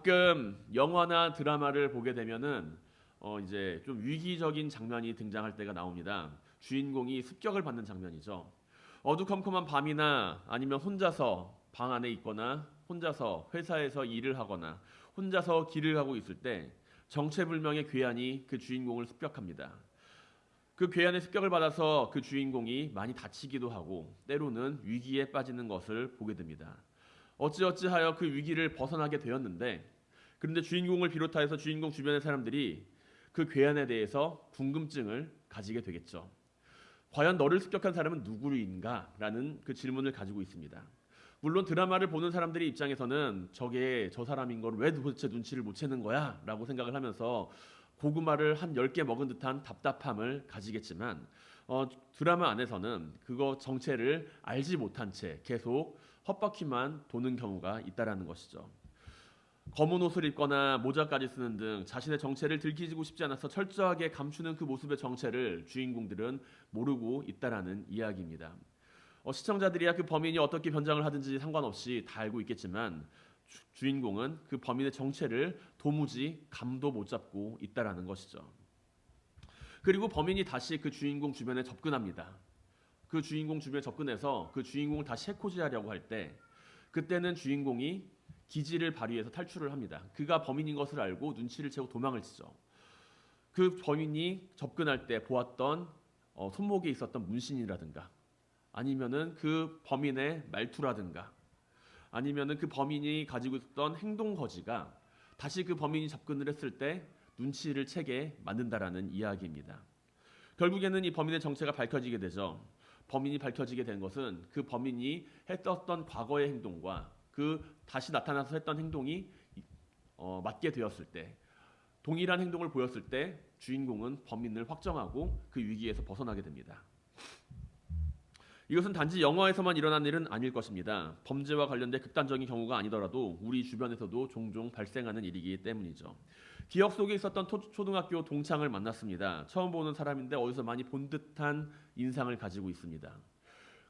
가끔 영화나 드라마를 보게 되면은 이제 좀 위기적인 장면이 등장할 때가 나옵니다. 주인공이 습격을 받는 장면이죠. 어두컴컴한 밤이나 아니면 혼자서 방 안에 있거나 혼자서 회사에서 일을 하거나 혼자서 길을 가고 있을 때 정체불명의 괴한이 그 주인공을 습격합니다. 그 괴한의 습격을 받아서 그 주인공이 많이 다치기도 하고 때로는 위기에 빠지는 것을 보게 됩니다. 어찌어찌하여 그 위기를 벗어나게 되었는데 그런데 주인공을 비롯하여서 주인공 주변의 사람들이 그 괴한에 대해서 궁금증을 가지게 되겠죠. 과연 너를 습격한 사람은 누구인가? 라는 그 질문을 가지고 있습니다. 물론 드라마를 보는 사람들의 입장에서는 저게 저 사람인 걸 왜 도대체 눈치를 못 채는 거야? 라고 생각을 하면서 고구마를 한 10개 먹은 듯한 답답함을 가지겠지만 드라마 안에서는 그거 정체를 알지 못한 채 계속 헛바퀴만 도는 경우가 있다라는 것이죠. 검은 옷을 입거나 모자까지 쓰는 등 자신의 정체를 들키고 싶지 않아서 철저하게 감추는 그 모습의 정체를 주인공들은 모르고 있다라는 이야기입니다. 시청자들이야 그 범인이 어떻게 변장을 하든지 상관없이 다 알고 있겠지만 주인공은 그 범인의 정체를 도무지 감도 못 잡고 있다라는 것이죠. 그리고 범인이 다시 그 주인공 주변에 접근합니다. 그 주인공 주변에 접근해서 그 주인공을 다시 해코지하려고 할 때 그때는 주인공이 기지를 발휘해서 탈출을 합니다. 그가 범인인 것을 알고 눈치를 채고 도망을 치죠. 그 범인이 접근할 때 보았던 손목에 있었던 문신이라든가 아니면은 그 범인의 말투라든가 아니면은 그 범인이 가지고 있었던 행동 거지가 다시 그 범인이 접근을 했을 때 눈치를 채게 만든다라는 이야기입니다. 결국에는 이 범인의 정체가 밝혀지게 되죠. 범인이 밝혀지게 된 것은 그 범인이 했었던 과거의 행동과 그 다시 나타나서 했던 행동이 맞게 되었을 때 동일한 행동을 보였을 때 주인공은 범인을 확정하고 그 위기에서 벗어나게 됩니다. 이것은 단지 영화에서만 일어난 일은 아닐 것입니다. 범죄와 관련된 극단적인 경우가 아니더라도 우리 주변에서도 종종 발생하는 일이기 때문이죠. 기억 속에 있었던 초등학교 동창을 만났습니다. 처음 보는 사람인데 어디서 많이 본 듯한 인상을 가지고 있습니다.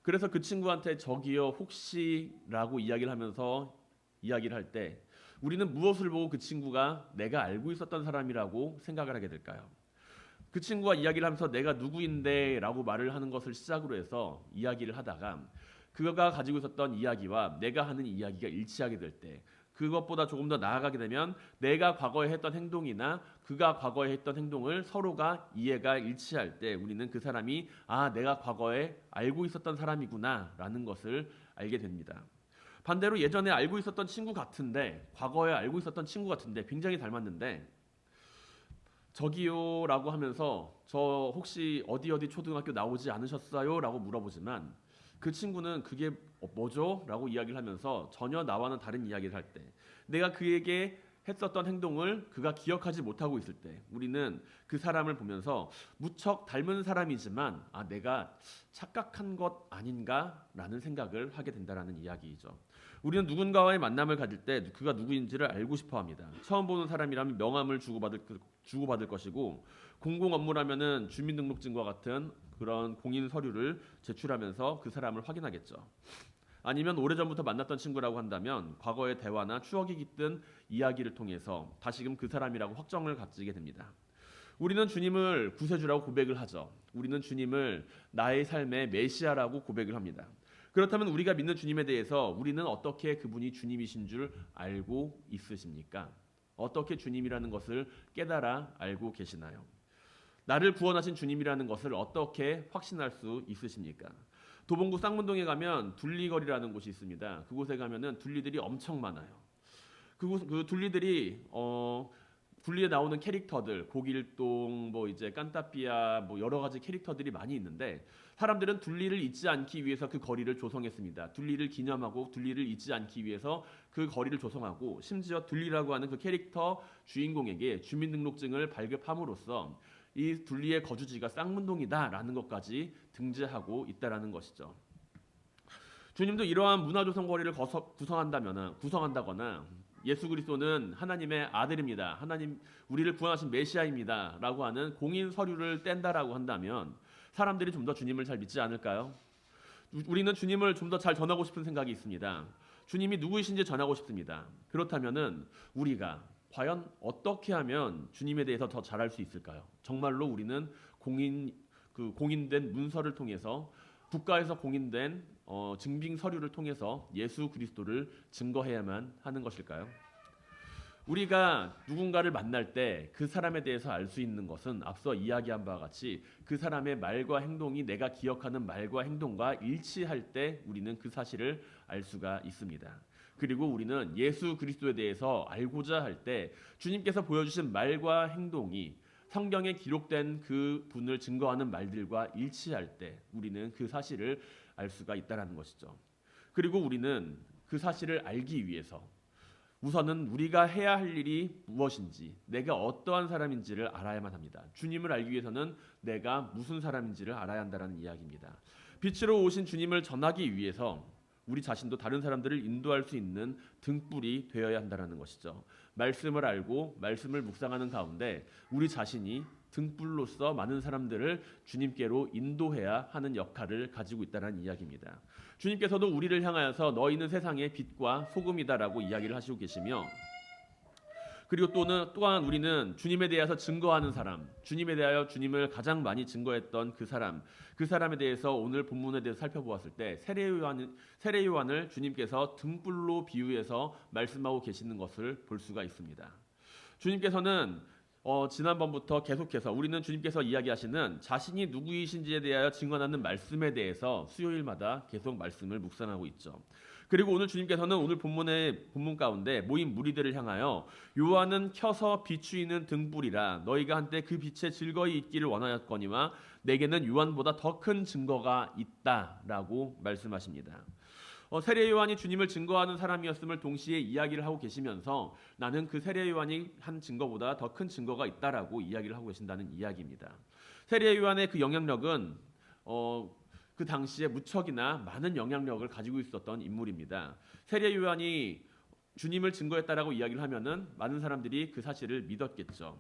그래서 그 친구한테 저기요 혹시라고 이야기를 하면서 이야기를 할 때 우리는 무엇을 보고 그 친구가 내가 알고 있었던 사람이라고 생각을 하게 될까요? 그 친구와 이야기를 하면서 내가 누구인데 라고 말을 하는 것을 시작으로 해서 이야기를 하다가 그가 가지고 있었던 이야기와 내가 하는 이야기가 일치하게 될 때 그것보다 조금 더 나아가게 되면 내가 과거에 했던 행동이나 그가 과거에 했던 행동을 서로가 이해가 일치할 때 우리는 그 사람이 내가 과거에 알고 있었던 사람이구나 라는 것을 알게 됩니다. 반대로 예전에 알고 있었던 친구 같은데 과거에 알고 있었던 친구 같은데 굉장히 닮았는데 저기요 라고 하면서 저 혹시 어디 초등학교 나오지 않으셨어요? 라고 물어보지만 그 친구는 그게 뭐죠? 라고 이야기를 하면서 전혀 나와는 다른 이야기를 할 때 내가 그에게 했었던 행동을 그가 기억하지 못하고 있을 때 우리는 그 사람을 보면서 무척 닮은 사람이지만 내가 착각한 것 아닌가? 라는 생각을 하게 된다는 이야기이죠. 우리는 누군가와의 만남을 가질 때 그가 누구인지를 알고 싶어 합니다. 처음 보는 사람이라면 명함을 주고받을 것이고 공공 업무라면은 주민등록증과 같은 그런 공인 서류를 제출하면서 그 사람을 확인하겠죠. 아니면 오래전부터 만났던 친구라고 한다면 과거의 대화나 추억이 깃든 이야기를 통해서 다시금 그 사람이라고 확정을 가지게 됩니다. 우리는 주님을 구세주라고 고백을 하죠. 우리는 주님을 나의 삶의 메시아라고 고백을 합니다. 그렇다면 우리가 믿는 주님에 대해서 우리는 어떻게 그분이 주님이신 줄 알고 있으십니까? 어떻게 주님이라는 것을 깨달아 알고 계시나요? 나를 구원하신 주님이라는 것을 어떻게 확신할 수 있으십니까? 도봉구 쌍문동에 가면 둘리거리라는 곳이 있습니다. 그곳에 가면은 둘리들이 엄청 많아요. 그 둘리들이 둘리에 나오는 캐릭터들, 고길동, 뭐 이제 깐따삐아, 뭐 여러 가지 캐릭터들이 많이 있는데 사람들은 둘리를 잊지 않기 위해서 그 거리를 조성했습니다. 둘리를 기념하고 둘리를 잊지 않기 위해서 그 거리를 조성하고 심지어 둘리라고 하는 그 캐릭터 주인공에게 주민등록증을 발급함으로써 이 둘리의 거주지가 쌍문동이다라는 것까지 등재하고 있다라는 것이죠. 주님도 이러한 문화조성 거리를 구성한다거나 예수 그리스도는 하나님의 아들입니다. 하나님 우리를 구원하신 메시아입니다라고 하는 공인 서류를 뗀다라고 한다면 사람들이 좀 더 주님을 잘 믿지 않을까요? 우리는 주님을 좀 더 잘 전하고 싶은 생각이 있습니다. 주님이 누구이신지 전하고 싶습니다. 그렇다면은 우리가 과연 어떻게 하면 주님에 대해서 더 잘할 수 있을까요? 정말로 우리는 공인된 문서를 통해서 국가에서 공인된 증빙 서류를 통해서 예수 그리스도를 증거해야만 하는 것일까요? 우리가 누군가를 만날 때 그 사람에 대해서 알 수 있는 것은 앞서 이야기한 바와 같이 그 사람의 말과 행동이 내가 기억하는 말과 행동과 일치할 때 우리는 그 사실을 알 수가 있습니다. 그리고 우리는 예수 그리스도에 대해서 알고자 할 때 주님께서 보여주신 말과 행동이 성경에 기록된 그 분을 증거하는 말들과 일치할 때 우리는 그 사실을 알 수가 있다는 것이죠. 그리고 우리는 그 사실을 알기 위해서 우선은 우리가 해야 할 일이 무엇인지, 내가 어떠한 사람인지를 알아야만 합니다. 주님을 알기 위해서는 내가 무슨 사람인지를 알아야 한다는 이야기입니다. 빛으로 오신 주님을 전하기 위해서 우리 자신도 다른 사람들을 인도할 수 있는 등불이 되어야 한다는 것이죠. 말씀을 알고 말씀을 묵상하는 가운데 우리 자신이 등불로서 많은 사람들을 주님께로 인도해야 하는 역할을 가지고 있다는 이야기입니다. 주님께서도 우리를 향하여서 너희는 세상의 빛과 소금이다라고 이야기를 하시고 계시며, 그리고 또한 우리는 주님에 대해서 증거하는 사람, 주님에 대하여 주님을 가장 많이 증거했던 그 사람에 대해서 오늘 본문에 대해서 살펴보았을 때 세례 요한을 주님께서 등불로 비유해서 말씀하고 계시는 것을 볼 수가 있습니다. 주님께서는 지난번부터 계속해서 우리는 주님께서 이야기하시는 자신이 누구이신지에 대하여 증언하는 말씀에 대해서 수요일마다 계속 말씀을 묵상하고 있죠. 그리고 오늘 주님께서는 오늘 본문 가운데 모인 무리들을 향하여 요한은 켜서 비추이는 등불이라 너희가 한때 그 빛에 즐거이 있기를 원하였거니와 내게는 요한보다 더 큰 증거가 있다라고 말씀하십니다. 세례 요한이 주님을 증거하는 사람이었음을 동시에 이야기를 하고 계시면서 나는 그 세례 요한이 한 증거보다 더 큰 증거가 있다라고 이야기를 하고 계신다는 이야기입니다. 세례 요한의 그 영향력은 그 당시에 무척이나 많은 영향력을 가지고 있었던 인물입니다. 세례 요한이 주님을 증거했다라고 이야기를 하면은 많은 사람들이 그 사실을 믿었겠죠.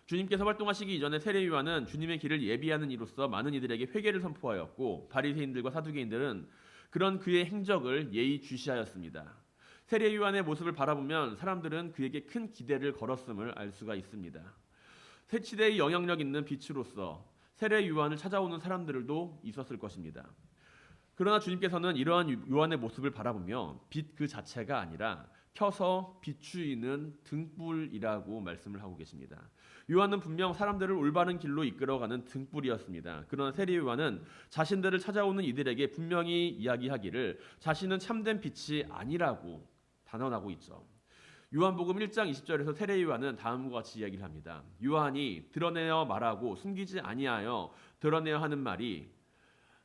주님께서 활동하시기 이전에 세례 요한은 주님의 길을 예비하는 이로써 많은 이들에게 회개를 선포하였고 바리새인들과 사두개인들은 그런 그의 행적을 예의주시하였습니다. 세례 요한의 모습을 바라보면 사람들은 그에게 큰 기대를 걸었음을 알 수가 있습니다. 새 시대의 영향력 있는 빛으로서 세례 요한을 찾아오는 사람들도 있었을 것입니다. 그러나 주님께서는 이러한 요한의 모습을 바라보며 빛 그 자체가 아니라 켜서 비추이는 등불이라고 말씀을 하고 계십니다. 요한은 분명 사람들을 올바른 길로 이끌어가는 등불이었습니다. 그러나 세례 요한은 자신들을 찾아오는 이들에게 분명히 이야기하기를 자신은 참된 빛이 아니라고 단언하고 있죠. 요한복음 1장 20절에서 세례 요한은 다음과 같이 이야기를 합니다. 요한이 드러내어 말하고 숨기지 아니하여 드러내어 하는 말이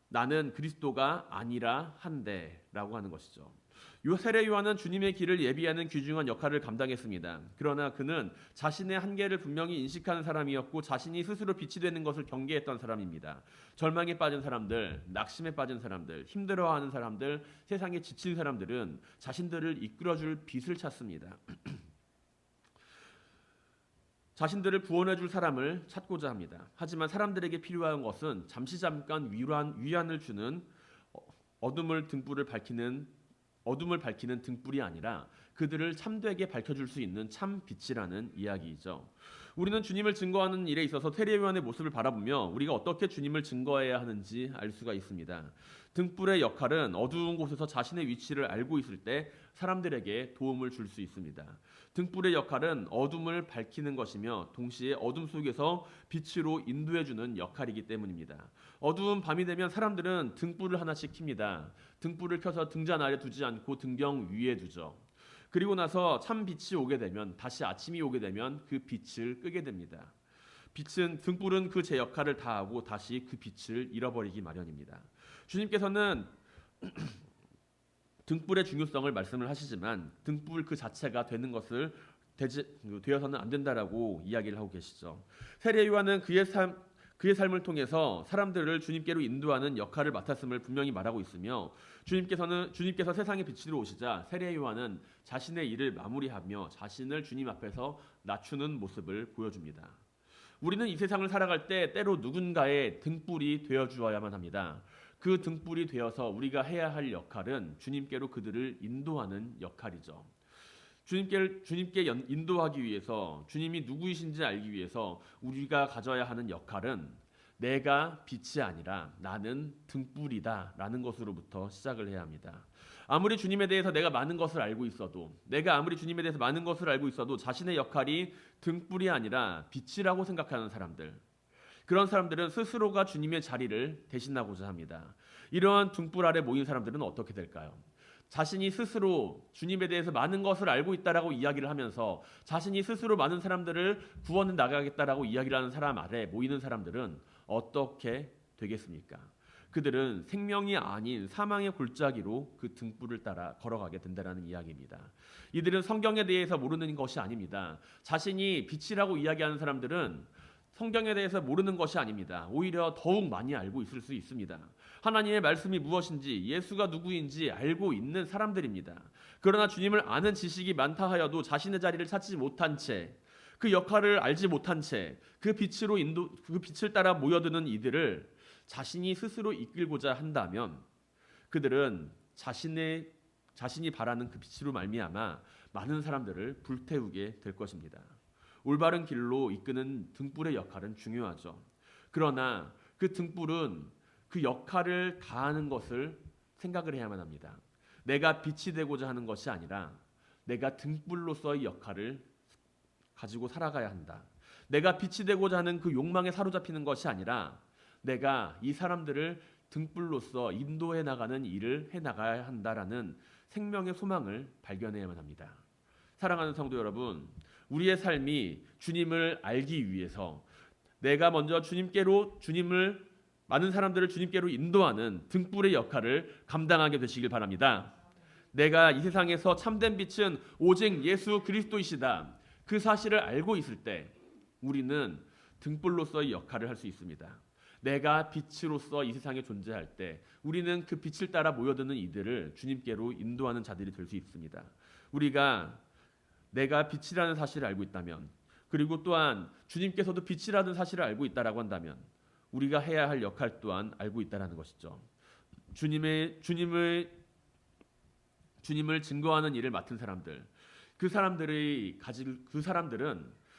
나는 그리스도가 아니라 한데라고 하는 것이죠. 세례 요한은 주님의 길을 예비하는 귀중한 역할을 감당했습니다. 그러나 그는 자신의 한계를 분명히 인식하는 사람이었고 자신이 스스로 빛이 되는 것을 경계했던 사람입니다. 절망에 빠진 사람들, 낙심에 빠진 사람들, 힘들어하는 사람들, 세상에 지친 사람들은 자신들을 이끌어줄 빛을 찾습니다. 자신들을 구원해줄 사람을 찾고자 합니다. 하지만 사람들에게 필요한 것은 잠깐 위안을 주는 어둠을 밝히는 등불이 아니라 그들을 참되게 밝혀줄 수 있는 참 빛이라는 이야기이죠. 우리는 주님을 증거하는 일에 있어서 세례 요한의 모습을 바라보며 우리가 어떻게 주님을 증거해야 하는지 알 수가 있습니다. 등불의 역할은 어두운 곳에서 자신의 위치를 알고 있을 때 사람들에게 도움을 줄 수 있습니다. 등불의 역할은 어둠을 밝히는 것이며 동시에 어둠 속에서 빛으로 인도해주는 역할이기 때문입니다. 어두운 밤이 되면 사람들은 등불을 하나씩 켭니다. 등불을 켜서 등잔 아래 두지 않고 등경 위에 두죠. 그리고 나서 참 빛이 오게 되면 다시 아침이 오게 되면 그 빛을 끄게 됩니다. 등불은 그 제 역할을 다하고 다시 그 빛을 잃어버리기 마련입니다. 주님께서는 등불의 중요성을 말씀을 하시지만 등불 그 자체가 되어서는 안 된다라고 이야기를 하고 계시죠. 세례 요한은 그의 삶을 통해서 사람들을 주님께로 인도하는 역할을 맡았음을 분명히 말하고 있으며 주님께서 세상에 빛으로 오시자 세례 요한은 자신의 일을 마무리하며 자신을 주님 앞에서 낮추는 모습을 보여줍니다. 우리는 이 세상을 살아갈 때 때로 누군가의 등불이 되어 주어야만 합니다. 그 등불이 되어서 우리가 해야 할 역할은 주님께로 그들을 인도하는 역할이죠. 주님께 인도하기 위해서, 주님이 누구이신지 알기 위해서 우리가 가져야 하는 역할은 내가 빛이 아니라 나는 등불이다 라는 것으로부터 시작을 해야 합니다. 아무리 주님에 대해서 내가 많은 것을 알고 있어도, 내가 아무리 주님에 대해서 많은 것을 알고 있어도 자신의 역할이 등불이 아니라 빛이라고 생각하는 사람들, 그런 사람들은 스스로가 주님의 자리를 대신하고자 합니다. 이러한 등불 아래 모인 사람들은 어떻게 될까요? 자신이 스스로 주님에 대해서 많은 것을 알고 있다라고 이야기를 하면서 자신이 스스로 많은 사람들을 구원해 나가겠다라고 이야기를 하는 사람 아래 모이는 사람들은 어떻게 되겠습니까? 그들은 생명이 아닌 사망의 골짜기로 그 등불을 따라 걸어가게 된다는 이야기입니다. 이들은 성경에 대해서 모르는 것이 아닙니다. 자신이 빛이라고 이야기하는 사람들은 성경에 대해서 모르는 것이 아닙니다. 오히려 더욱 많이 알고 있을 수 있습니다. 하나님의 말씀이 무엇인지, 예수가 누구인지 알고 있는 사람들입니다. 그러나 주님을 아는 지식이 많다 하여도 자신의 자리를 찾지 못한 채, 그 역할을 알지 못한 채, 그 빛을 따라 모여드는 이들을 자신이 스스로 이끌고자 한다면 그들은 자신이 바라는 그 빛으로 말미암아 많은 사람들을 불태우게 될 것입니다. 올바른 길로 이끄는 등불의 역할은 중요하죠. 그러나 그 등불은 그 역할을 다하는 것을 생각을 해야만 합니다. 내가 빛이 되고자 하는 것이 아니라 내가 등불로서의 역할을 가지고 살아가야 한다. 내가 빛이 되고자 하는 그 욕망에 사로잡히는 것이 아니라 내가 이 사람들을 등불로서 인도해 나가는 일을 해 나가야 한다라는 생명의 소망을 발견해야만 합니다. 사랑하는 성도 여러분, 우리의 삶이 주님을 알기 위해서 내가 먼저 많은 사람들을 주님께로 인도하는 등불의 역할을 감당하게 되시길 바랍니다. 내가 이 세상에서 참된 빛은 오직 예수 그리스도이시다. 그 사실을 알고 있을 때 우리는 등불로서의 역할을 할 수 있습니다. 내가 빛으로서 이 세상에 존재할 때 우리는 그 빛을 따라 모여드는 이들을 주님께로 인도하는 자들이 될 수 있습니다. 우리가 내가 빛이라는 사실을 알고 있다면, 그리고 또한 주님께서도 빛이라는 사실을 알고 있다라고 한다면 우리가 해야 할 역할 또한 알고 있다라는 것이죠. 주님을 증거하는 일을 맡은 사람들, 그 사람들은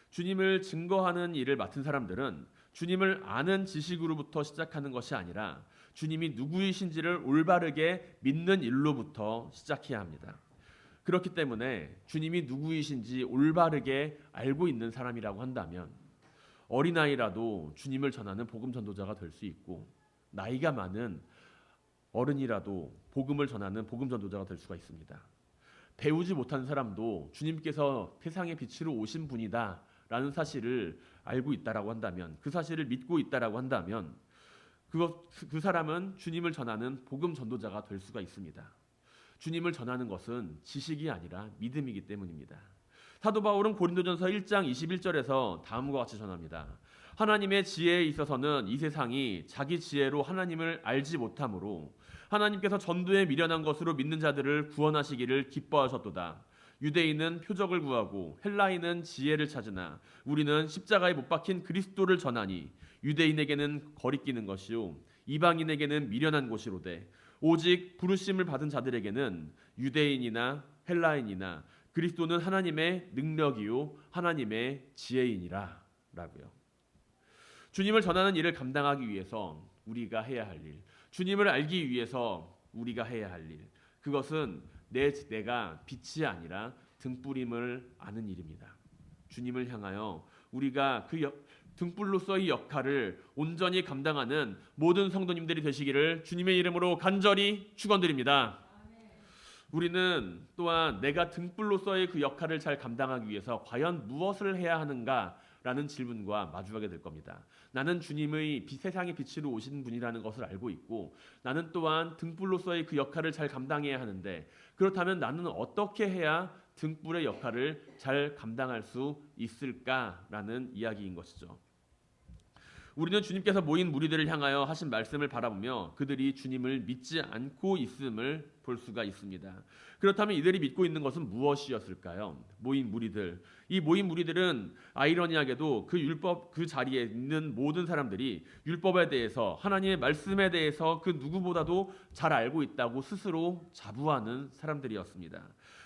주님을 증거하는 일을 맡은 사람들은 주님을 아는 지식으로부터 시작하는 것이 아니라 주님이 누구이신지를 올바르게 믿는 일로부터 시작해야 합니다. 그렇기 때문에 주님이 누구이신지 올바르게 알고 있는 사람이라고 한다면 어린아이라도 주님을 전하는 복음 전도자가 될 수 있고, 나이가 많은 어른이라도 복음을 전하는 복음 전도자가 될 수가 있습니다. 배우지 못한 사람도 주님께서 세상의 빛으로 오신 분이다 라는 사실을 알고 있다라고 한다면, 그 사실을 믿고 있다라고 한다면 그 사람은 주님을 전하는 복음 전도자가 될 수가 있습니다. 주님을 전하는 것은 지식이 아니라 믿음이기 때문입니다. 사도 바울은 고린도전서 1장 21절에서 다음과 같이 전합니다. 하나님의 지혜에 있어서는 이 세상이 자기 지혜로 하나님을 알지 못하므로 하나님께서 전도에 미련한 것으로 믿는 자들을 구원하시기를 기뻐하셨도다. 유대인은 표적을 구하고 헬라인은 지혜를 찾으나 우리는 십자가에 못 박힌 그리스도를 전하니 유대인에게는 거리끼는 것이요 이방인에게는 미련한 것이로되 오직 부르심을 받은 자들에게는 유대인이나 헬라인이나 그리스도는 하나님의 능력이요 하나님의 지혜이니라 라고요. 주님을 전하는 일을 감당하기 위해서 우리가 해야 할 일, 주님을 알기 위해서 우리가 해야 할 일, 그것은 내가 빛이 아니라 등불임을 아는 일입니다. 주님을 향하여 우리가 등불로서의 역할을 온전히 감당하는 모든 성도님들이 되시기를 주님의 이름으로 간절히 축원드립니다. 우리는 또한 내가 등불로서의 그 역할을 잘 감당하기 위해서 과연 무엇을 해야 하는가라는 질문과 마주하게 될 겁니다. 나는 주님의 세상의 빛으로 오신 분이라는 것을 알고 있고, 나는 또한 등불로서의 그 역할을 잘 감당해야 하는데, 그렇다면 나는 어떻게 해야 등불의 역할을 잘 감당할 수 있을까라는 이야기인 것이죠. 우리는 주님께서 모인 무리들을 향하여 하신 말씀을 바라보며 그들이 주님을 믿지 않고 있음을 볼 수가 있습니다. 그렇다면 이들이 믿고 있는 것은 무엇이었을까요? 모인 무리들. 이 모인 무리들은 아이러니하게도 그 율법 그 자리에 있는 모든 사람들이 율법에 대해서 하나님의 말씀에 대해서 그 누구보다도 잘 알고 있다고 스스로 자부하는 사람들이었습니다.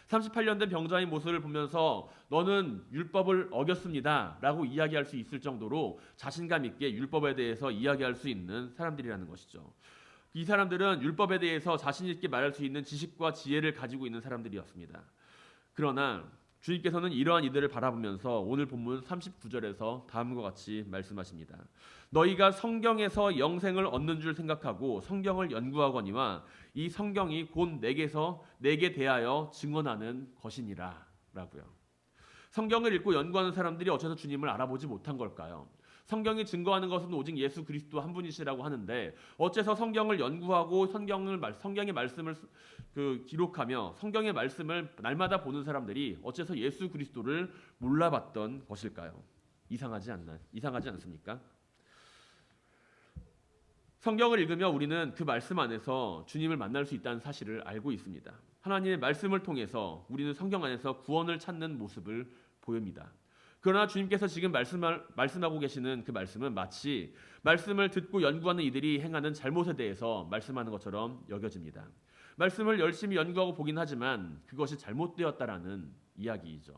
38년 된 병자의 모습을 보면서 너는 율법을 어겼습니다 라고 이야기할 수 있을 정도로 자신감 있게 율법에 대해서 이야기할 수 있는 사람들이라는 것이죠. 이 사람들은 율법에 대해서 자신 있게 말할 수 있는 지식과 지혜를 가지고 있는 사람들이었습니다. 그러나 주님께서는 이러한 이들을 바라보면서 오늘 본문 39절에서 다음과 같이 말씀하십니다. 너희가 성경에서 영생을 얻는 줄 생각하고 성경을 연구하거니와 이 성경이 곧 내게 대하여 증언하는 것이니라 라고요. 성경을 읽고 연구하는 사람들이 어째서 주님을 알아보지 못한 걸까요? 성경이 증거하는 것은 오직 예수 그리스도 한 분이시라고 하는데 어째서 성경을 연구하고 성경의 말씀을 기록하며 성경의 말씀을 날마다 보는 사람들이 어째서 예수 그리스도를 몰라봤던 것일까요? 이상하지 않습니까? 성경을 읽으며 우리는 그 말씀 안에서 주님을 만날 수 있다는 사실을 알고 있습니다. 하나님의 말씀을 통해서 우리는 성경 안에서 구원을 찾는 모습을 보입니다. 그러나 주님께서 지금 말씀하고 계시는 그 말씀은 마치 말씀을 듣고 연구하는 이들이 행하는 잘못에 대해서 말씀하는 것처럼 여겨집니다. 말씀을 열심히 연구하고 보긴 하지만 그것이 잘못되었다라는 이야기이죠.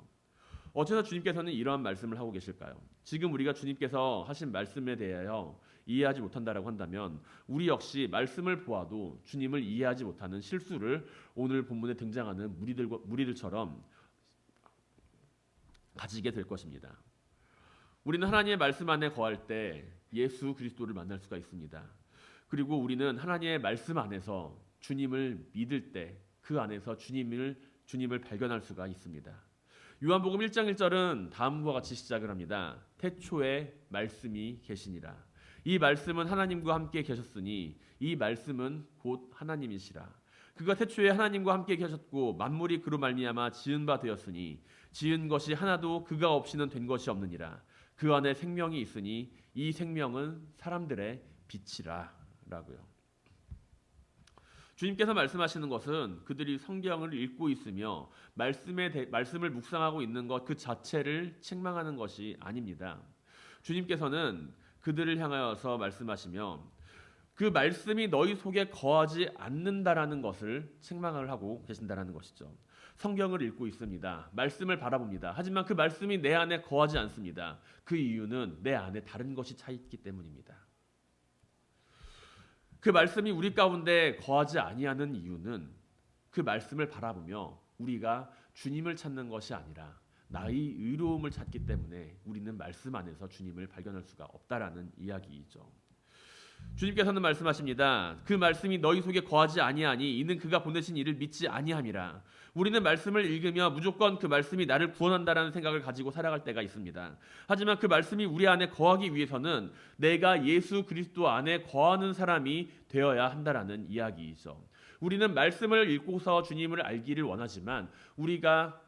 어째서 주님께서는 이러한 말씀을 하고 계실까요? 지금 우리가 주님께서 하신 말씀에 대하여 이해하지 못한다라고 한다면 우리 역시 말씀을 보아도 주님을 이해하지 못하는 실수를 오늘 본문에 등장하는 무리들처럼 가지게 될 것입니다. 우리는 하나님의 말씀 안에 거할 때 예수 그리스도를 만날 수가 있습니다. 그리고 우리는 하나님의 말씀 안에서 주님을 믿을 때 그 안에서 주님을 발견할 수가 있습니다. 요한복음 1장 1절은 다음과 같이 시작을 합니다. 태초에 말씀이 계시니라. 이 말씀은 하나님과 함께 계셨으니 이 말씀은 곧 하나님이시라. 그가 태초에 하나님과 함께 계셨고 만물이 그로 말미암아 지은 바 되었으니 지은 것이 하나도 그가 없이는 된 것이 없느니라. 그 안에 생명이 있으니 이 생명은 사람들의 빛이라 라고요. 주님께서 말씀하시는 것은 그들이 성경을 읽고 있으며 말씀을 묵상하고 있는 것 그 자체를 책망하는 것이 아닙니다. 주님께서는 그들을 향하여서 말씀하시며 그 말씀이 너희 속에 거하지 않는다라는 것을 책망을 하고 계신다라는 것이죠. 성경을 읽고 있습니다. 말씀을 바라봅니다. 하지만 그 말씀이 내 안에 거하지 않습니다. 그 이유는 내 안에 다른 것이 차 있기 때문입니다. 그 말씀이 우리 가운데 거하지 아니하는 이유는 그 말씀을 바라보며 우리가 주님을 찾는 것이 아니라 나의 의로움을 찾기 때문에 우리는 말씀 안에서 주님을 발견할 수가 없다라는 이야기이죠. 주님께서는 말씀하십니다. 그 말씀이 너희 속에 거하지 아니하니 이는 그가 보내신 이를 믿지 아니함이라. 우리는 말씀을 읽으며 무조건 그 말씀이 나를 구원한다라는 생각을 가지고 살아갈 때가 있습니다. 하지만 그 말씀이 우리 안에 거하기 위해서는 내가 예수 그리스도 안에 거하는 사람이 되어야 한다라는 이야기이죠. 우리는 말씀을 읽고서 주님을 알기를 원하지만 우리가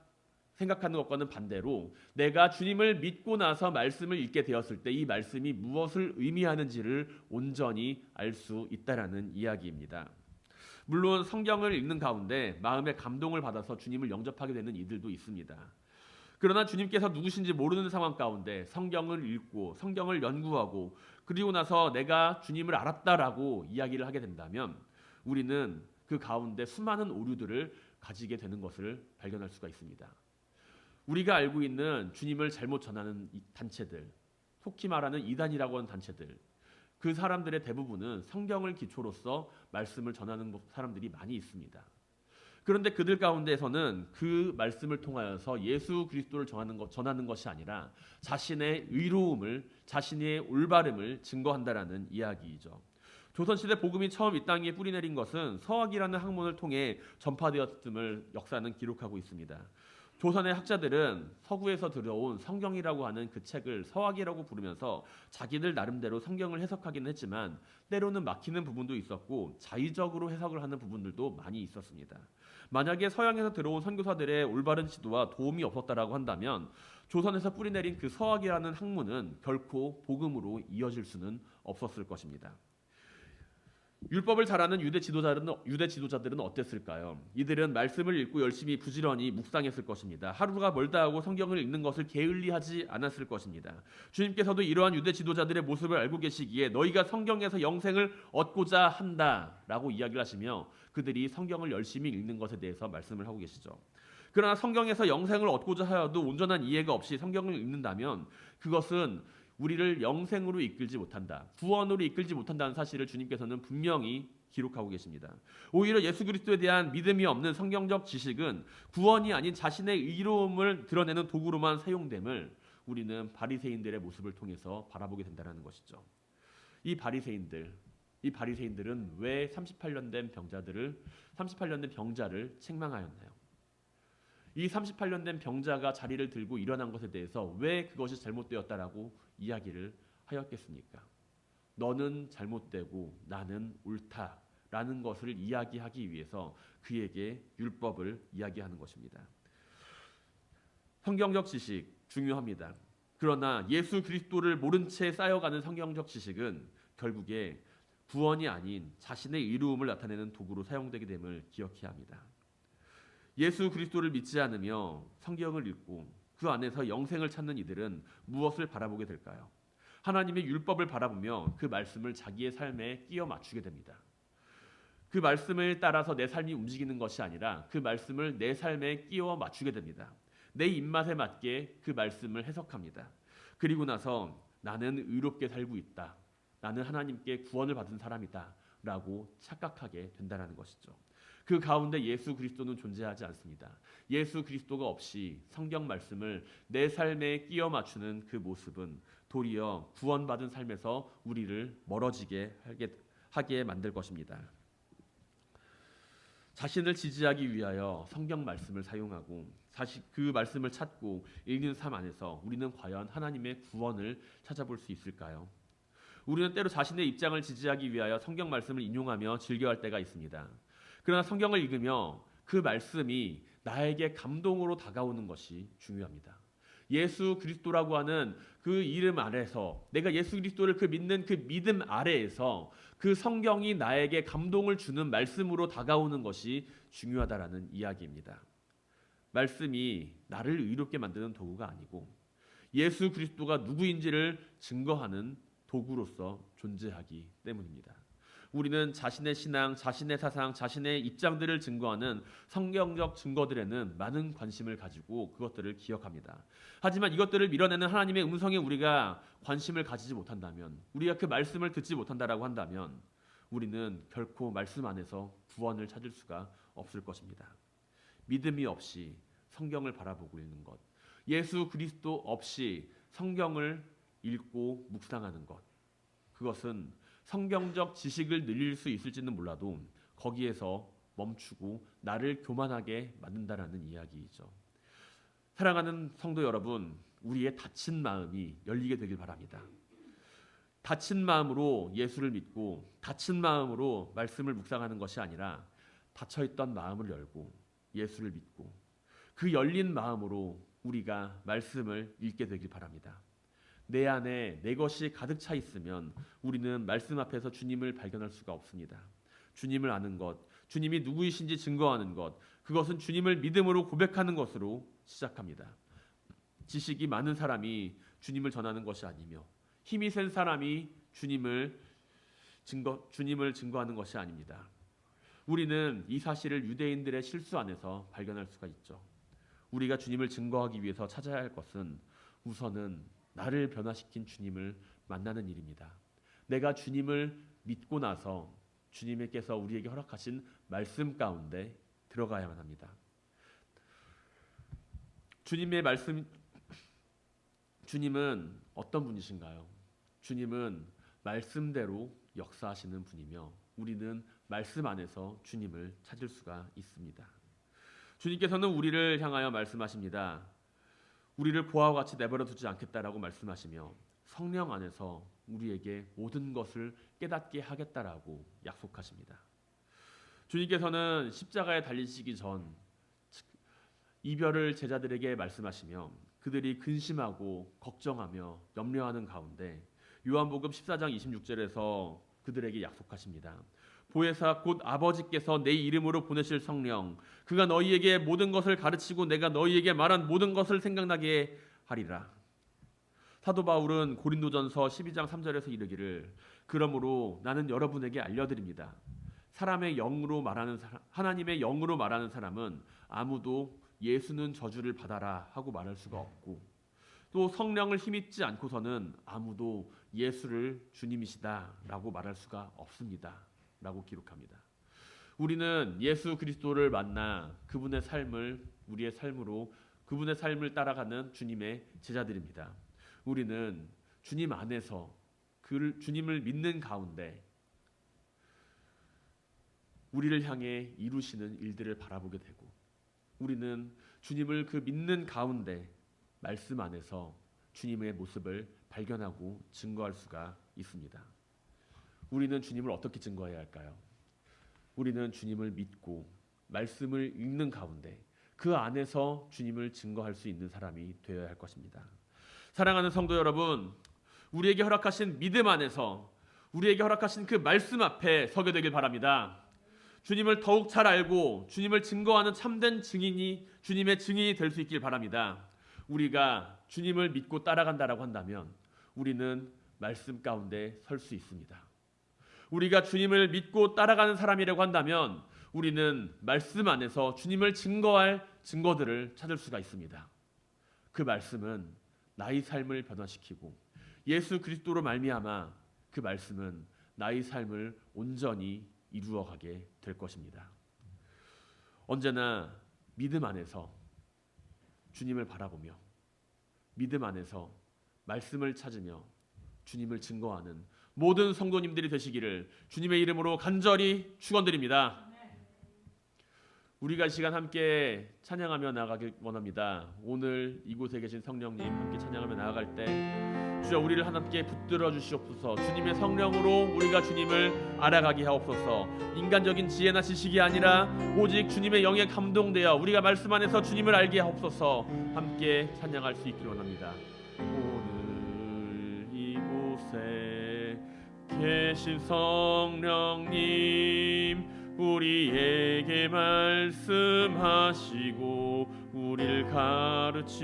생각하는 것과는 반대로 내가 주님을 믿고 나서 말씀을 읽게 되었을 때 이 말씀이 무엇을 의미하는지를 온전히 알 수 있다라는 이야기입니다. 물론 성경을 읽는 가운데 마음의 감동을 받아서 주님을 영접하게 되는 이들도 있습니다. 그러나 주님께서 누구신지 모르는 상황 가운데 성경을 읽고 성경을 연구하고 그리고 나서 내가 주님을 알았다라고 이야기를 하게 된다면 우리는 그 가운데 수많은 오류들을 가지게 되는 것을 발견할 수가 있습니다. 우리가 알고 있는 주님을 잘못 전하는 단체들, 속히 말하는 이단이라고 하는 단체들, 그 사람들의 대부분은 성경을 기초로서 말씀을 전하는 사람들이 많이 있습니다. 그런데 그들 가운데에서는 그 말씀을 통하여서 예수 그리스도를 전하는 것이 아니라 자신의 의로움을, 자신의 올바름을 증거한다라는 이야기이죠. 조선시대 복음이 처음 이 땅에 뿌리내린 것은 서학이라는 학문을 통해 전파되었음을 역사는 기록하고 있습니다. 조선의 학자들은 서구에서 들어온 성경이라고 하는 그 책을 서학이라고 부르면서 자기들 나름대로 성경을 해석하기는 했지만 때로는 막히는 부분도 있었고 자의적으로 해석을 하는 부분들도 많이 있었습니다. 만약에 서양에서 들어온 선교사들의 올바른 지도와 도움이 없었다라고 한다면 조선에서 뿌리내린 그 서학이라는 학문은 결코 복음으로 이어질 수는 없었을 것입니다. 율법을 잘 아는 유대 지도자들은 어땠을까요? 이들은 말씀을 읽고 열심히 부지런히 묵상했을 것입니다. 하루가 멀다 하고 성경을 읽는 것을 게을리하지 않았을 것입니다. 주님께서도 이러한 유대 지도자들의 모습을 알고 계시기에 너희가 성경에서 영생을 얻고자 한다라고 이야기를 하시며 그들이 성경을 열심히 읽는 것에 대해서 말씀을 하고 계시죠. 그러나 성경에서 영생을 얻고자 하여도 온전한 이해가 없이 성경을 읽는다면 그것은 우리를 영생으로 이끌지 못한다. 구원으로 이끌지 못한다는 사실을 주님께서는 분명히 기록하고 계십니다. 오히려 예수 그리스도에 대한 믿음이 없는 성경적 지식은 구원이 아닌 자신의 의로움을 드러내는 도구로만 사용됨을 우리는 바리새인들의 모습을 통해서 바라보게 된다는 것이죠. 이 바리새인들은 왜 38년 된 병자를 책망하였나요? 이 38년 된 병자가 자리를 들고 일어난 것에 대해서 왜 그것이 잘못되었다라고 이야기를 하였겠습니까? 너는 잘못되고 나는 옳다라는 것을 이야기하기 위해서 그에게 율법을 이야기하는 것입니다. 성경적 지식 중요합니다. 그러나 예수 그리스도를 모른 채 쌓여가는 성경적 지식은 결국에 구원이 아닌 자신의 의로움을 나타내는 도구로 사용되게 됨을 기억해야 합니다. 예수 그리스도를 믿지 않으며 성경을 읽고 그 안에서 영생을 찾는 이들은 무엇을 바라보게 될까요? 하나님의 율법을 바라보며 그 말씀을 자기의 삶에 끼워 맞추게 됩니다. 그 말씀을 따라서 내 삶이 움직이는 것이 아니라 그 말씀을 내 삶에 끼워 맞추게 됩니다. 내 입맛에 맞게 그 말씀을 해석합니다. 그리고 나서 나는 의롭게 살고 있다. 나는 하나님께 구원을 받은 사람이다. 라고 착각하게 된다는 것이죠. 그 가운데 예수 그리스도는 존재하지 않습니다. 예수 그리스도가 없이 성경 말씀을 내 삶에 끼워 맞추는 그 모습은 도리어 구원받은 삶에서 우리를 멀어지게 하게 만들 것입니다. 자신을 지지하기 위하여 성경 말씀을 사용하고 사실 그 말씀을 찾고 읽는 삶 안에서 우리는 과연 하나님의 구원을 찾아볼 수 있을까요? 우리는 때로 자신의 입장을 지지하기 위하여 성경 말씀을 인용하며 즐겨할 때가 있습니다. 그러나 성경을 읽으며 그 말씀이 나에게 감동으로 다가오는 것이 중요합니다. 예수 그리스도라고 하는 그 이름 아래에서 내가 예수 그리스도를 믿는 그 믿음 아래에서 그 성경이 나에게 감동을 주는 말씀으로 다가오는 것이 중요하다라는 이야기입니다. 말씀이 나를 의롭게 만드는 도구가 아니고 예수 그리스도가 누구인지를 증거하는 도구로서 존재하기 때문입니다. 우리는 자신의 신앙, 자신의 사상, 자신의 입장들을 증거하는 성경적 증거들에는 많은 관심을 가지고 그것들을 기억합니다. 하지만 이것들을 밀어내는 하나님의 음성에 우리가 관심을 가지지 못한다면, 우리가 그 말씀을 듣지 못한다라고 한다면 우리는 결코 말씀 안에서 구원을 찾을 수가 없을 것입니다. 믿음이 없이 성경을 바라보고 있는 것, 예수 그리스도 없이 성경을 읽고 묵상하는 것, 그것은 성경적 지식을 늘릴 수 있을지는 몰라도 거기에서 멈추고 나를 교만하게 만든다라는 이야기이죠. 사랑하는 성도 여러분, 우리의 닫힌 마음이 열리게 되길 바랍니다. 닫힌 마음으로 예수를 믿고 닫힌 마음으로 말씀을 묵상하는 것이 아니라 닫혀있던 마음을 열고 예수를 믿고 그 열린 마음으로 우리가 말씀을 읽게 되길 바랍니다. 내 안에 내 것이 가득 차 있으면 우리는 말씀 앞에서 주님을 발견할 수가 없습니다. 주님을 아는 것, 주님이 누구이신지 증거하는 것, 그것은 주님을 믿음으로 고백하는 것으로 시작합니다. 지식이 많은 사람이 주님을 전하는 것이 아니며 힘이 센 사람이 주님을 증거하는 것이 아닙니다. 우리는 이 사실을 유대인들의 실수 안에서 발견할 수가 있죠. 우리가 주님을 증거하기 위해서 찾아야 할 것은 우선은 나를 변화시킨 주님을 만나는 일입니다. 내가 주님을 믿고 나서 주님께서 우리에게 허락하신 말씀 가운데 들어가야만 합니다. 주님은 어떤 분이신가요? 주님은 말씀대로 역사하시는 분이며 우리는 말씀 안에서 주님을 찾을 수가 있습니다. 주님께서는 우리를 향하여 말씀하십니다. 우리를 보아와 같이 내버려 두지 않겠다라고 말씀하시며 성령 안에서 우리에게 모든 것을 깨닫게 하겠다라고 약속하십니다. 주님께서는 십자가에 달리시기 전 이별을 제자들에게 말씀하시며 그들이 근심하고 걱정하며 염려하는 가운데 요한복음 14장 26절에서 그들에게 약속하십니다. 보혜사 곧 아버지께서 내 이름으로 보내실 성령 그가 너희에게 모든 것을 가르치고 내가 너희에게 말한 모든 것을 생각나게 하리라. 사도 바울은 고린도전서 12장 3절에서 이르기를 그러므로 나는 여러분에게 알려드립니다. 사람의 영으로 말하는 사람, 하나님의 영으로 말하는 사람은 아무도 예수는 저주를 받아라 하고 말할 수가 없고 또 성령을 힘입지 않고서는 아무도 예수를 주님이시다라고 말할 수가 없습니다. 라고 기록합니다. 우리는 예수 그리스도를 만나 그분의 삶을 우리의 삶으로 그분의 삶을 따라가는 주님의 제자들입니다. 우리는 주님 안에서 주님을 믿는 가운데 우리를 향해 이루시는 일들을 바라보게 되고 우리는 주님을 그 믿는 가운데 말씀 안에서 주님의 모습을 발견하고 증거할 수가 있습니다. 우리는 주님을 어떻게 증거해야 할까요? 우리는 주님을 믿고 말씀을 읽는 가운데 그 안에서 주님을 증거할 수 있는 사람이 되어야 할 것입니다. 사랑하는 성도 여러분, 우리에게 허락하신 믿음 안에서 우리에게 허락하신 그 말씀 앞에 서게 되길 바랍니다. 주님을 더욱 잘 알고 주님을 증거하는 참된 증인이 주님의 증인이 될 수 있길 바랍니다. 우리가 주님을 믿고 따라간다라고 한다면 우리는 말씀 가운데 설 수 있습니다. 우리가 주님을 믿고 따라가는 사람이라고 한다면 우리는 말씀 안에서 주님을 증거할 증거들을 찾을 수가 있습니다. 그 말씀은 나의 삶을 변화시키고 예수 그리스도로 말미암아 그 말씀은 나의 삶을 온전히 이루어가게 될 것입니다. 언제나 믿음 안에서 주님을 바라보며 믿음 안에서 말씀을 찾으며 주님을 증거하는 모든 성도님들이 되시기를 주님의 이름으로 간절히 축원드립니다. 우리가 이 시간 함께 찬양하며 나아가길 원합니다. 오늘 이곳에 계신 성령님 함께 찬양하며 나아갈 때 주여 우리를 하나님께 붙들어 주시옵소서. 주님의 성령으로 우리가 주님을 알아가게 하옵소서. 인간적인 지혜나 지식이 아니라 오직 주님의 영에 감동되어 우리가 말씀 안에서 주님을 알게 하옵소서. 함께 찬양할 수 있기를 원합니다. 오늘 이곳에 계신 성령님 우리에게 말씀하시고 우리를 가르치소서.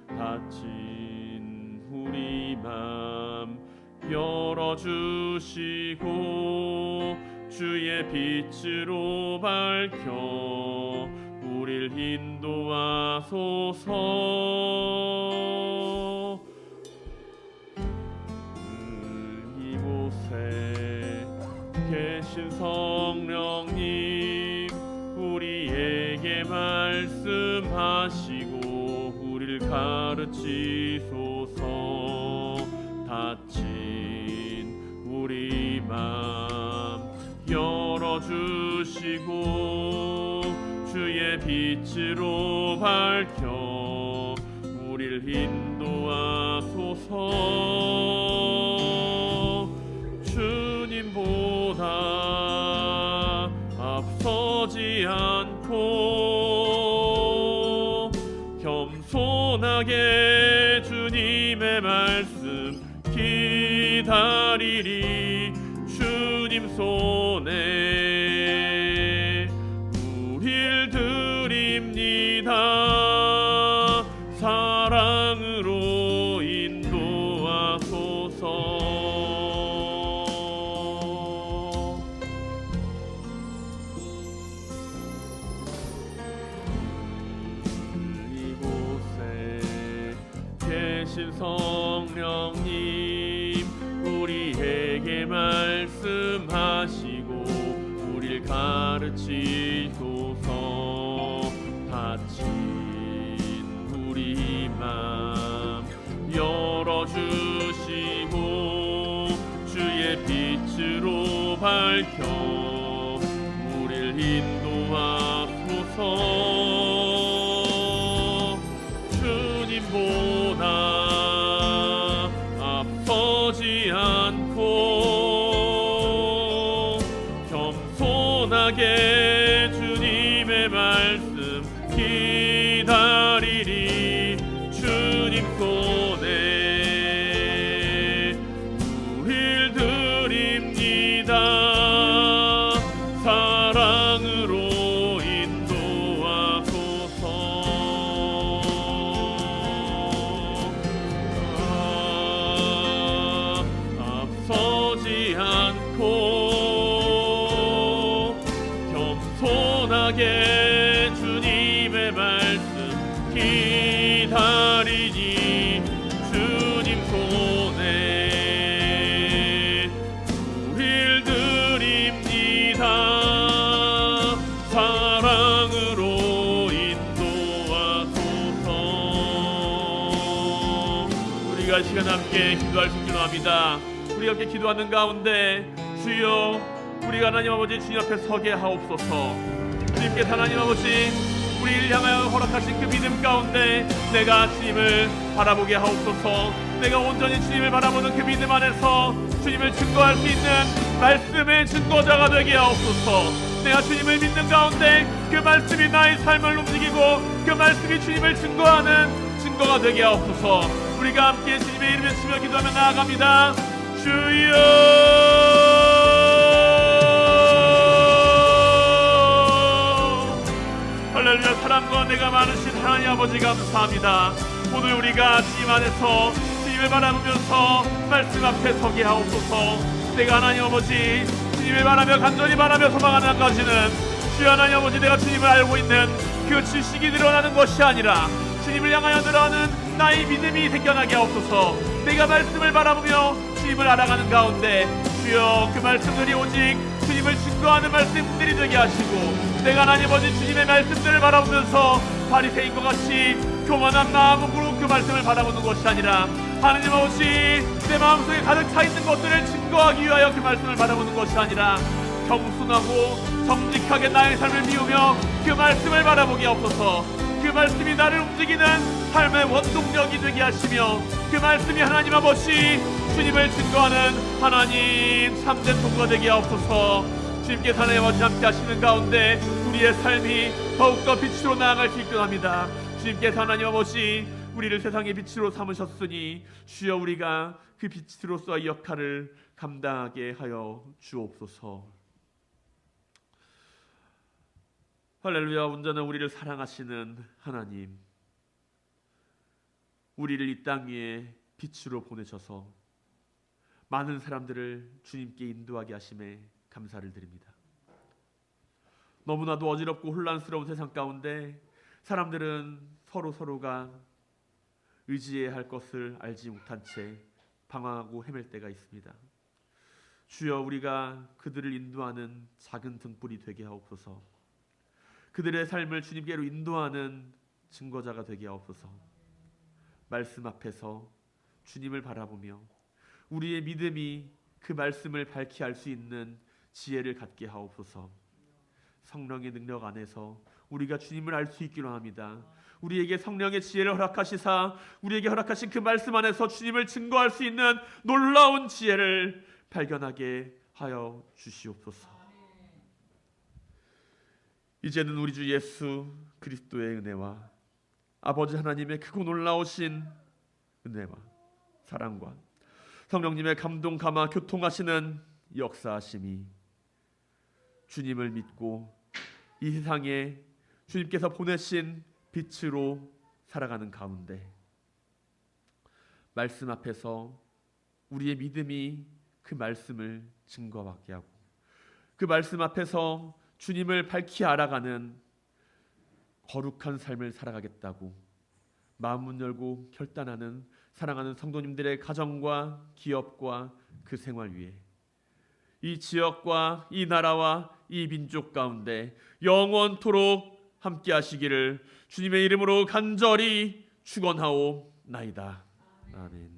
닫힌 우리 맘 열어주시고 주의 빛으로 밝혀 우리를 인도하소서. 이곳에 계신 성령님 우리에게 말씀하시고 우리를 가르치소서. 닫힌 우리 맘 열어주시고 주의 빛으로 밝혀 우리를 인도하소서. 주님보다 앞서지 않고 겸손하게 주님의 말씀 기다리리. 주님 손에 우릴 드립니다. 사랑으로 인도하소서. 계신 성령님 우리에게 말씀하시고 우리를 가르치소서. 닫힌 우리 맘 열어주시고 주의 빛으로 밝혀 우리를 인도하소서. 주옵소서. 주님보다 앞서지 않고 겸손하게 주님의 말씀 기다리리. 주님 손에 우릴 드립니다. 사랑으로 인도하소서. 앞서지 않고 겸손하게 주님의 말씀 기다리니. 주님 손에 우릴 드립니다. 사랑으로 인도하소서. 우리가 시간 함께 기도할 수 있기로 합니다. 우리가 함께 기도하는 가운데 주여, 우리가 하나님 아버지 주님 앞에 서게 하옵소서. 주님께서 하나님 아버지 우리를 향하여 허락하신 그 믿음 가운데 내가 주님을 바라보게 하옵소서. 내가 온전히 주님을 바라보는 그 믿음 안에서 주님을 증거할 수 있는 말씀의 증거자가 되게 하옵소서. 내가 주님을 믿는 가운데 그 말씀이 나의 삶을 움직이고 그 말씀이 주님을 증거하는 증거가 되게 하옵소서. 우리가 함께 주님의 이름을 치며 기도하며 나아갑니다. 주여, 할렐루야. 사랑과 내가 많으신 하나님 아버지 감사합니다. 오늘 우리가 주님 안에서 주님을 바라보면서 말씀 앞에 서게 하옵소서. 내가 하나님 아버지 주님을 바라며 간절히 바라며 소망하는 한 가지는 주여 하나님 아버지 내가 주님을 알고 있는 그 지식이 늘어나는 것이 아니라 주님을 향하여 늘어나는 나의 믿음이 생겨나게 하옵소서. 내가 말씀을 바라보며 주님을 알아가는 가운데 주여 그 말씀들이 오직 주님을 증거하는 말씀들이 되게 하시고 내가 하나님 아버지 주님의 말씀들을 바라보면서 바리새인과 같이 교만한 마음으로 그 말씀을 바라보는 것이 아니라 하나님 아버지 내 마음속에 가득 차 있는 것들을 증거하기 위하여 그 말씀을 바라보는 것이 아니라 겸손하고 정직하게 나의 삶을 비우며 그 말씀을 바라보게 하옵소서. 그 말씀이 나를 움직이는 삶의 원동력이 되게 하시며 그 말씀이 하나님 아버지 주님을 증거하는 하나님 참된 통과 되게 하옵소서. 주님께서 하나님 아버지 함께 하시는 가운데 우리의 삶이 더욱더 빛으로 나아갈 수 있게 합니다. 주님께서 하나님 아버지 우리를 세상의 빛으로 삼으셨으니 주여 우리가 그 빛으로서의 역할을 감당하게 하여 주옵소서. 할렐루야. 온전한 우리를 사랑하시는 하나님, 우리를 이 땅 위에 빛으로 보내셔서 많은 사람들을 주님께 인도하게 하심에 감사를 드립니다. 너무나도 어지럽고 혼란스러운 세상 가운데 사람들은 서로가 의지해야 할 것을 알지 못한 채 방황하고 헤맬 때가 있습니다. 주여 우리가 그들을 인도하는 작은 등불이 되게 하옵소서. 그들의 삶을 주님께로 인도하는 증거자가 되게 하옵소서. 말씀 앞에서 주님을 바라보며 우리의 믿음이 그 말씀을 밝히 알 수 있는 지혜를 갖게 하옵소서. 성령의 능력 안에서 우리가 주님을 알 수 있기로 합니다. 우리에게 성령의 지혜를 허락하시사 우리에게 허락하신 그 말씀 안에서 주님을 증거할 수 있는 놀라운 지혜를 발견하게 하여 주시옵소서. 이제는 우리 주 예수 그리스도의 은혜와 아버지 하나님의 크고 놀라우신 은혜와 사랑과 성령님의 감동 감화 교통하시는 역사하심이 주님을 믿고 이 세상에 주님께서 보내신 빛으로 살아가는 가운데 말씀 앞에서 우리의 믿음이 그 말씀을 증거받게 하고 그 말씀 앞에서 주님을 밝히 알아가는 거룩한 삶을 살아가겠다고 마음문 열고 결단하는 사랑하는 성도님들의 가정과 기업과 그 생활 위에 이 지역과 이 나라와 이 민족 가운데 영원토록 함께 하시기를 주님의 이름으로 간절히 축원하옵나이다. 아멘.